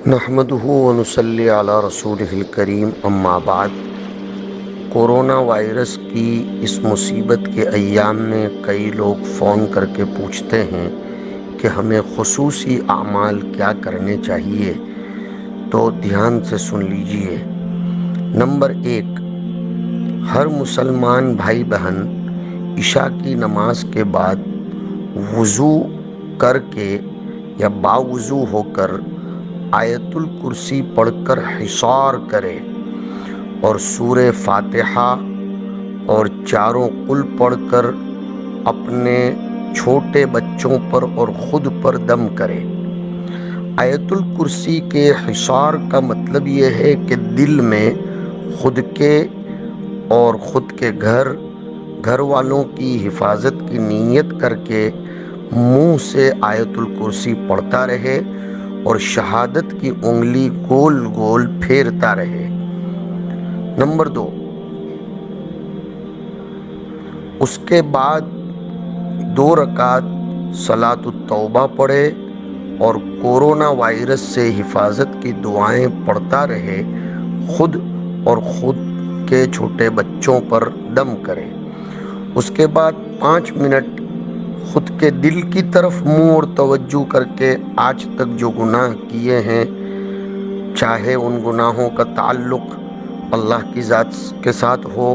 نحمدہ ونصلی علی رسولہ الکریم، اما بعد۔ کورونا وائرس کی اس مصیبت کے ایام میں کئی لوگ فون کر کے پوچھتے ہیں کہ ہمیں خصوصی اعمال کیا کرنے چاہیے، تو دھیان سے سن لیجئے۔ نمبر 1، ہر مسلمان بھائی بہن عشاء کی نماز کے بعد وضو کر کے یا باوضو ہو کر آیت الکرسی پڑھ کر حصار کرے اور سورہ فاتحہ اور چاروں قل پڑھ کر اپنے چھوٹے بچوں پر اور خود پر دم کرے۔ آیت الکرسی کے حصار کا مطلب یہ ہے کہ دل میں خود کے اور خود کے گھر والوں کی حفاظت کی نیت کر کے منہ سے آیت الکرسی پڑھتا رہے اور شہادت کی انگلی گول گول پھیرتا رہے۔ نمبر 2، اس کے بعد 2 رکعت صلاۃ التوبہ پڑھے اور کورونا وائرس سے حفاظت کی دعائیں پڑھتا رہے، خود اور خود کے چھوٹے بچوں پر دم کرے۔ اس کے بعد 5 منٹ خود کے دل کی طرف منہ اور توجہ کر کے آج تک جو گناہ کیے ہیں، چاہے ان گناہوں کا تعلق اللہ کی ذات کے ساتھ ہو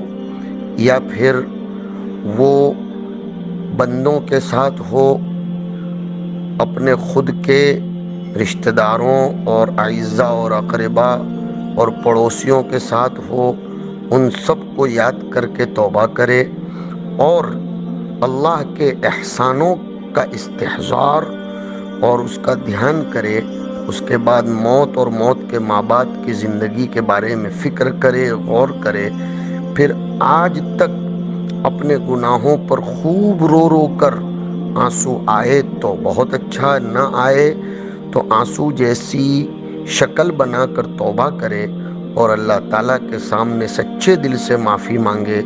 یا پھر وہ بندوں کے ساتھ ہو، اپنے خود کے رشتہ داروں اور اعزاء اور اقربا اور پڑوسیوں کے ساتھ ہو، ان سب کو یاد کر کے توبہ کرے اور اللہ کے احسانوں کا استحضار اور اس کا دھیان کرے۔ اس کے بعد موت اور موت کے ماں بعد کی زندگی کے بارے میں فکر کرے، غور کرے، پھر آج تک اپنے گناہوں پر خوب رو رو کر آنسو آئے تو بہت اچھا، نہ آئے تو آنسو جیسی شکل بنا کر توبہ کرے اور اللہ تعالیٰ کے سامنے سچے دل سے معافی مانگے۔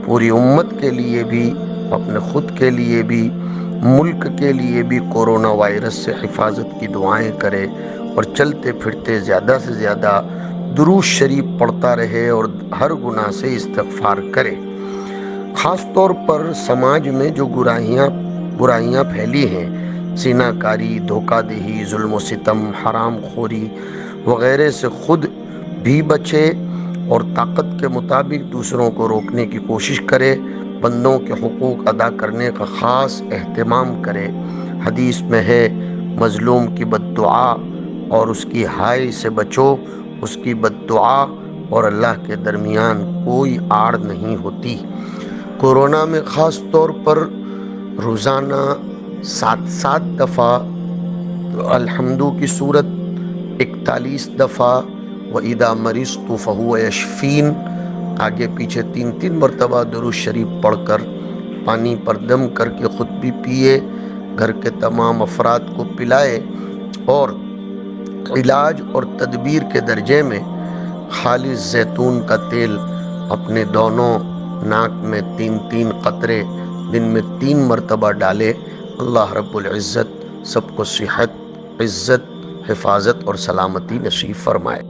پوری امت کے لیے بھی، اپنے خود کے لیے بھی، ملک کے لیے بھی کورونا وائرس سے حفاظت کی دعائیں کرے اور چلتے پھرتے زیادہ سے زیادہ درود شریف پڑھتا رہے اور ہر گناہ سے استغفار کرے۔ خاص طور پر سماج میں جو برائیاں پھیلی ہیں، زنا کاری، دھوکہ دہی، ظلم و ستم، حرام خوری وغیرہ سے خود بھی بچے اور طاقت کے مطابق دوسروں کو روکنے کی کوشش کرے، بندوں کے حقوق ادا کرنے کا خاص اہتمام کرے۔ حدیث میں ہے، مظلوم کی بد دعا اور اس کی ہائے سے بچو، اس کی بد دعا اور اللہ کے درمیان کوئی آڑ نہیں ہوتی۔ کورونا میں خاص طور پر روزانہ 7 دفعہ الحمدو کی صورت، 41 دفعہ وَإِذَا مَرِضْتُ فَهُوَ يَشْفِينِ، آگے پیچھے 3 مرتبہ درود شریف پڑھ کر پانی پر دم کر کے خود بھی پیے، گھر کے تمام افراد کو پلائے اور علاج اور تدبیر کے درجے میں خالص زیتون کا تیل اپنے دونوں ناک میں 3 قطرے دن میں 3 مرتبہ ڈالے۔ اللہ رب العزت سب کو صحت، عزت، حفاظت اور سلامتی نصیب فرمائے۔